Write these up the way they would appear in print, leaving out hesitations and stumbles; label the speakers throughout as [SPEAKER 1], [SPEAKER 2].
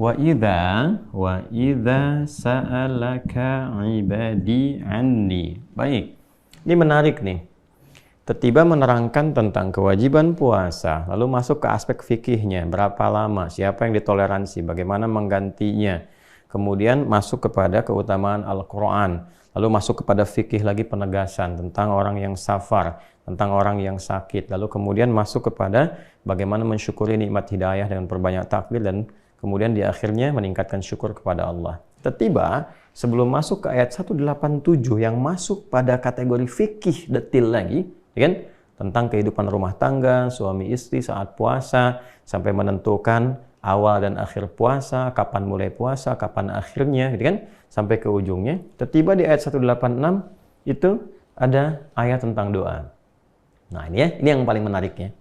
[SPEAKER 1] Wa idza sa'alaka ibadi anni. Baik. Ini menarik nih. Tiba menerangkan tentang kewajiban puasa, lalu masuk ke aspek fikihnya, berapa lama, siapa yang ditoleransi, bagaimana menggantinya. Kemudian masuk kepada keutamaan Al-Qur'an, lalu masuk kepada fikih lagi penegasan tentang orang yang safar, tentang orang yang sakit, lalu kemudian masuk kepada bagaimana mensyukuri nikmat hidayah dengan perbanyak takbir, dan kemudian di akhirnya meningkatkan syukur kepada Allah. Tiba sebelum masuk ke ayat 187 yang masuk pada kategori fikih detil lagi, ya kan? Tentang kehidupan rumah tangga, suami istri saat puasa, sampai menentukan awal dan akhir puasa, kapan mulai puasa, kapan akhirnya, gitu kan? Sampai ke ujungnya. Tiba di ayat 186 itu ada ayat tentang doa. Nah, ini ya, ini yang paling menariknya.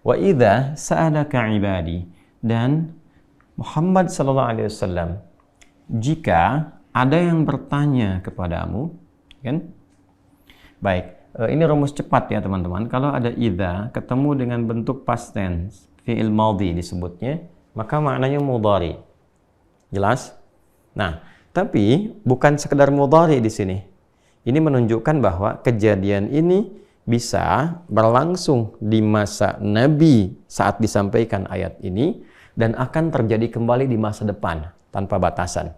[SPEAKER 1] Wa idza sa'alaka ibadi, dan Muhammad sallallahu alaihi wasallam, jika ada yang bertanya kepadamu, kan? Baik. Ini rumus cepat ya teman-teman. Kalau ada idza ketemu dengan bentuk past tense, fi'il madhi disebutnya, maka maknanya mudhari. Jelas? Nah, tapi bukan sekedar mudhari di sini. Ini menunjukkan bahwa kejadian ini bisa berlangsung di masa Nabi saat disampaikan ayat ini dan akan terjadi kembali di masa depan tanpa batasan.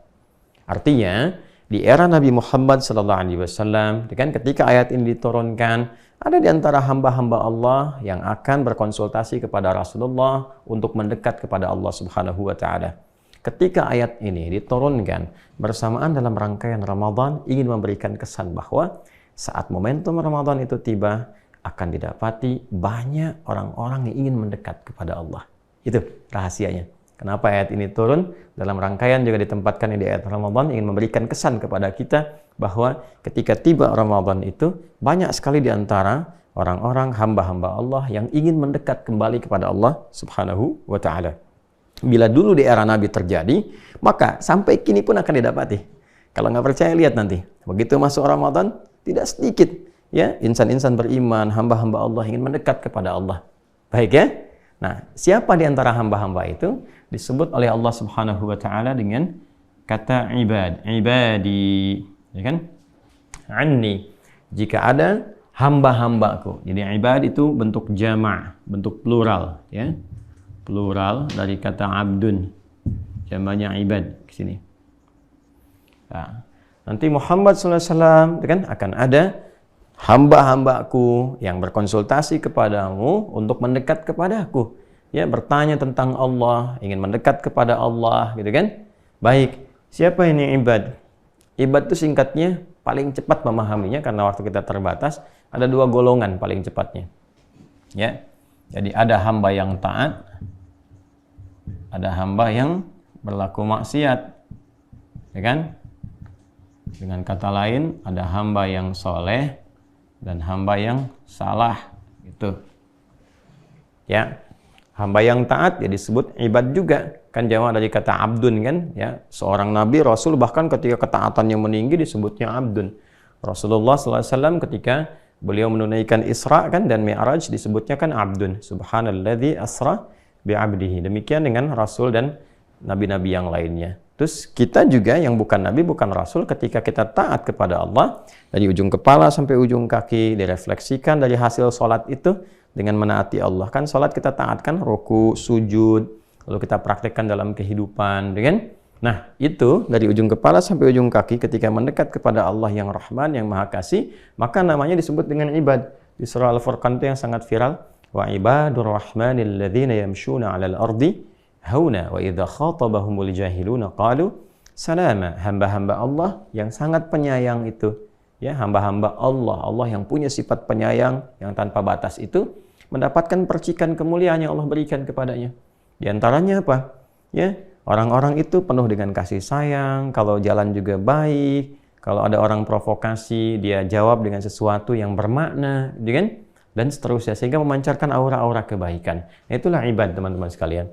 [SPEAKER 1] Artinya, di era Nabi Muhammad SAW, kan ketika ayat ini diturunkan, ada di antara hamba-hamba Allah yang akan berkonsultasi kepada Rasulullah untuk mendekat kepada Allah Subhanahu wa Ta'ala. Ketika ayat ini diturunkan bersamaan dalam rangkaian Ramadan, ingin memberikan kesan bahwa saat momentum Ramadan itu tiba, akan didapati banyak orang-orang yang ingin mendekat kepada Allah. Itu rahasianya. Kenapa ayat ini turun? Dalam rangkaian juga ditempatkan di ayat Ramadan, ingin memberikan kesan kepada kita bahwa ketika tiba Ramadan itu, banyak sekali di antara orang-orang hamba-hamba Allah yang ingin mendekat kembali kepada Allah Subhanahu wa Ta'ala. Bila dulu di era Nabi terjadi, maka sampai kini pun akan didapati. Kalau nggak percaya, lihat nanti. Begitu masuk Ramadan, tidak sedikit ya insan-insan beriman, hamba-hamba Allah ingin mendekat kepada Allah. Baik ya? Nah, siapa di antara hamba-hamba itu disebut oleh Allah Subhanahu wa Ta'ala dengan kata ibadi, ya kan? Anni, jika ada hamba-hambaku. Jadi ibad itu bentuk jama', bentuk plural, ya. Plural dari kata abdun. Jamaknya ibad ke sini. Nah, nanti Muhammad SAW kan akan ada hamba-hambaku yang berkonsultasi kepadamu untuk mendekat kepadaku, ya, bertanya tentang Allah, ingin mendekat kepada Allah, gitu kan? Baik, siapa ini ibad? Ibad itu singkatnya, paling cepat memahaminya karena waktu kita terbatas, ada dua golongan paling cepatnya, ya. Jadi ada hamba yang taat, ada hamba yang berlaku maksiat, ya kan? Dengan kata lain, ada hamba yang soleh dan hamba yang salah, gitu. Ya, hamba yang taat ya disebut ibad juga, kan jamak dari kata abdun kan, ya. Seorang nabi, rasul bahkan ketika ketaatannya meninggi disebutnya abdun. Rasulullah SAW ketika beliau menunaikan Isra kan dan Mi'raj disebutnya kan abdun. Subhanalladzi asra bi'abdihi. Demikian dengan rasul dan nabi-nabi yang lainnya. Terus kita juga yang bukan nabi, bukan rasul, ketika kita taat kepada Allah dari ujung kepala sampai ujung kaki, direfleksikan dari hasil sholat itu dengan menaati Allah. Kan sholat kita taatkan, ruku, sujud, lalu kita praktekkan dalam kehidupan, kan? Nah, itu dari ujung kepala sampai ujung kaki ketika mendekat kepada Allah yang Rahman, yang Maha Kasih, maka namanya disebut dengan ibad. Di surah Al-Furqan itu yang sangat viral, wa ibadur rahmanil ladzina yamshuna 'alal ardi hauna wa idza khatabahumul jahiluna qalu salama. Hamba-hamba Allah yang sangat penyayang itu, ya, hamba-hamba Allah, Allah yang punya sifat penyayang yang tanpa batas itu mendapatkan percikan kemuliaan yang Allah berikan kepadanya. Di antaranya apa? Ya, orang-orang itu penuh dengan kasih sayang, kalau jalan juga baik, kalau ada orang provokasi dia jawab dengan sesuatu yang bermakna, kan? Dan seterusnya, sehingga memancarkan aura-aura kebaikan. Itulah ibad, teman-teman sekalian.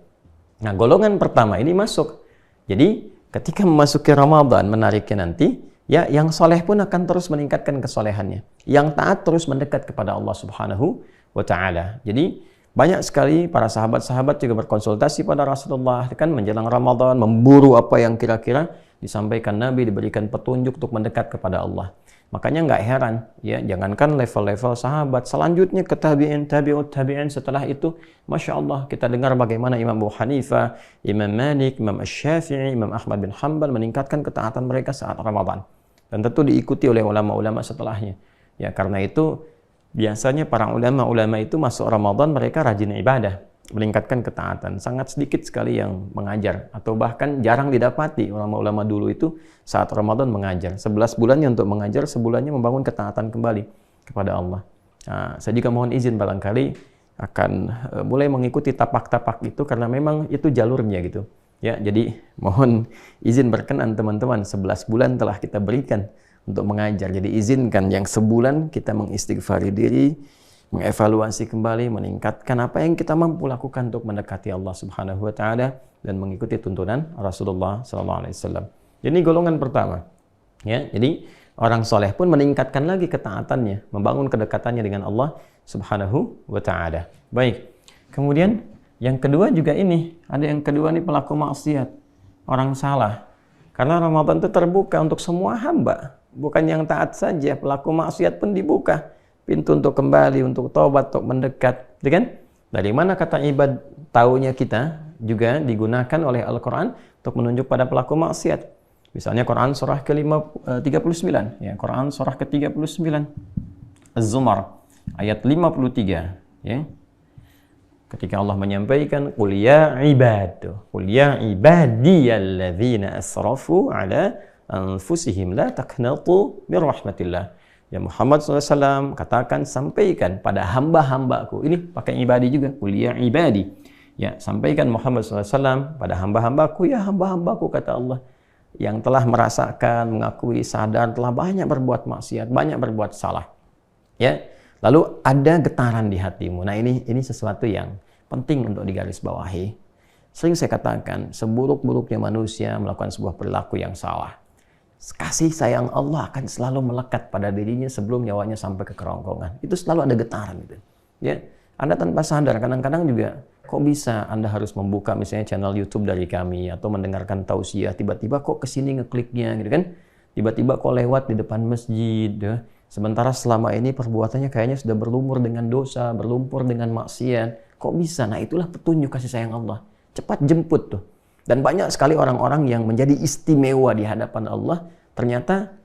[SPEAKER 1] Nah, golongan pertama ini masuk. Jadi, ketika memasuki Ramadan, menariknya nanti, ya, yang soleh pun akan terus meningkatkan kesolehannya. Yang taat terus mendekat kepada Allah Subhanahu wa Ta'ala. Jadi, Banyak sekali para sahabat-sahabat juga berkonsultasi pada Rasulullah kan menjelang Ramadan, memburu apa yang kira-kira disampaikan Nabi, diberikan petunjuk untuk mendekat kepada Allah. Makanya nggak heran, ya, jangankan level-level sahabat, selanjutnya ke tabi'in, tabi'ut tabi'in, setelah itu, Masya Allah, kita dengar bagaimana Imam Abu Hanifah, Imam Malik, Imam Asy-Syafi'i, Imam Ahmad bin Hanbal meningkatkan ketaatan mereka saat Ramadan. Dan tentu diikuti oleh ulama-ulama setelahnya. Ya, karena itu, biasanya para ulama-ulama itu masuk Ramadan, mereka rajin ibadah, meningkatkan ketaatan. Sangat sedikit sekali yang mengajar, atau bahkan jarang didapati ulama-ulama dulu itu saat Ramadan mengajar. 11 bulannya untuk mengajar, sebulannya membangun ketaatan kembali kepada Allah. Nah, saya juga mohon izin barangkali akan mulai mengikuti tapak-tapak itu karena memang itu jalurnya gitu. Ya, jadi mohon izin berkenan teman-teman, 11 bulan telah kita berikan untuk mengajar. Jadi izinkan yang sebulan kita mengistighfari diri, mengevaluasi kembali, meningkatkan apa yang kita mampu lakukan untuk mendekati Allah Subhanahu wa taala dan mengikuti tuntunan Rasulullah sallallahu alaihi wasallam. Ini golongan pertama. Ya, jadi orang soleh pun meningkatkan lagi ketaatannya, membangun kedekatannya dengan Allah Subhanahu wa taala. Baik. Kemudian yang kedua juga ini, ada yang kedua nih pelaku maksiat, orang salah. Karena Ramadan itu terbuka untuk semua hamba, bukan yang taat saja, pelaku maksiat pun dibuka pintu untuk kembali, untuk taubat, untuk mendekat, gitu kan? Dari mana kata ibad taunya kita juga digunakan oleh Al-Quran untuk menunjuk pada pelaku maksiat. Misalnya Quran surah ke-39, ya, Quran surah ke-39, Az-Zumar, ayat 53, ya. Ketika Allah menyampaikan, Qul ya ibadiyalladzina asrafu ala anfusihim la taqnatu min rahmatillah. Ya Muhammad SAW, katakan, sampaikan pada hamba-hambaku. Ini pakai ibadi juga, Qul ya ibadi. Ya, sampaikan Muhammad SAW pada hamba-hambaku, ya hamba-hambaku, kata Allah, yang telah merasakan, mengakui, sadar, telah banyak berbuat maksiat, banyak berbuat salah. Ya, lalu ada getaran di hatimu. Nah, ini sesuatu yang penting untuk digarisbawahi. Sering saya katakan, seburuk-buruknya manusia melakukan sebuah perilaku yang salah, kasih sayang Allah akan selalu melekat pada dirinya sebelum nyawanya sampai ke kerongkongan. Itu selalu ada getaran gitu. Ya, Anda tanpa sadar kadang-kadang juga, kok bisa Anda harus membuka misalnya channel YouTube dari kami atau mendengarkan tausiah, tiba-tiba kok kesini ngekliknya gitu kan? Tiba-tiba kok lewat di depan masjid, ya? Sementara selama ini perbuatannya kayaknya sudah berlumur dengan dosa, berlumpur dengan maksiat. Kok bisa? Nah, itulah petunjuk kasih sayang Allah. Cepat jemput tuh. Dan banyak sekali orang-orang yang menjadi istimewa di hadapan Allah, ternyata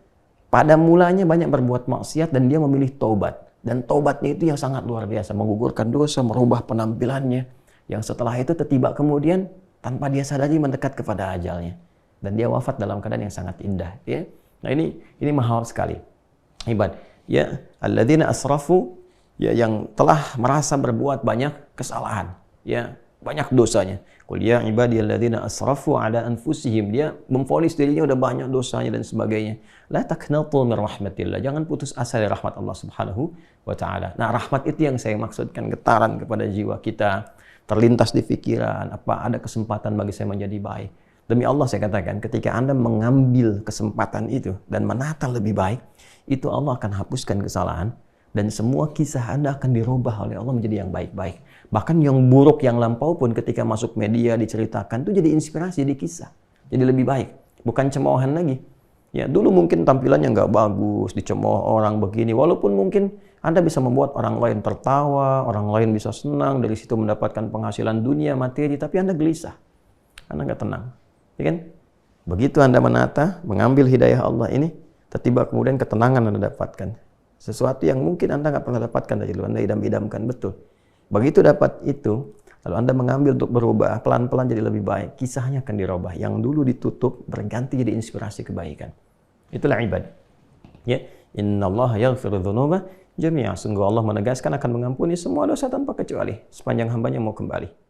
[SPEAKER 1] pada mulanya banyak berbuat maksiat dan dia memilih taubat. Dan taubatnya itu yang sangat luar biasa, menggugurkan dosa, merubah penampilannya. Yang setelah itu tiba kemudian tanpa dia sadari mendekat kepada ajalnya. Dan dia wafat dalam keadaan yang sangat indah. Ya? Nah, ini mahal sekali. Ibad. Ya, alladzina asrafu, ya, yang telah merasa berbuat banyak kesalahan. Ya, banyak dosanya. Qul ya ibadiyalladzina asrafu ala anfusihim. Dia memvonis dirinya udah banyak dosanya dan sebagainya. La taqnatu min rahmatillah. Jangan putus asa dari rahmat Allah Subhanahu wa taala. Nah, rahmat itu yang saya maksudkan, getaran kepada jiwa kita, terlintas di pikiran, apa ada kesempatan bagi saya menjadi baik. Demi Allah saya katakan, ketika Anda mengambil kesempatan itu dan menata lebih baik, itu Allah akan hapuskan kesalahan dan semua kisah Anda akan dirubah oleh Allah menjadi yang baik-baik. Bahkan yang buruk, yang lampau pun ketika masuk media diceritakan itu jadi inspirasi, di kisah. Jadi lebih baik, bukan cemoohan lagi. Ya, dulu mungkin tampilannya nggak bagus, dicemooh orang begini, walaupun mungkin Anda bisa membuat orang lain tertawa, orang lain bisa senang, dari situ mendapatkan penghasilan dunia, materi, tapi Anda gelisah. Anda nggak tenang. Ya kan? Begitu Anda menata, mengambil hidayah Allah ini, tiba-tiba kemudian ketenangan Anda dapatkan. Sesuatu yang mungkin Anda nggak pernah dapatkan dari dulu, Anda idam-idamkan, betul. Begitu dapat itu, lalu Anda mengambil untuk berubah, pelan-pelan jadi lebih baik, kisahnya akan dirubah. Yang dulu ditutup, berganti jadi inspirasi kebaikan. Itulah ibad. Ya, innallaha yaghfiru dzunuba jami'a. Sungguh Allah menegaskan akan mengampuni semua dosa tanpa kecuali, sepanjang hambanya mau kembali.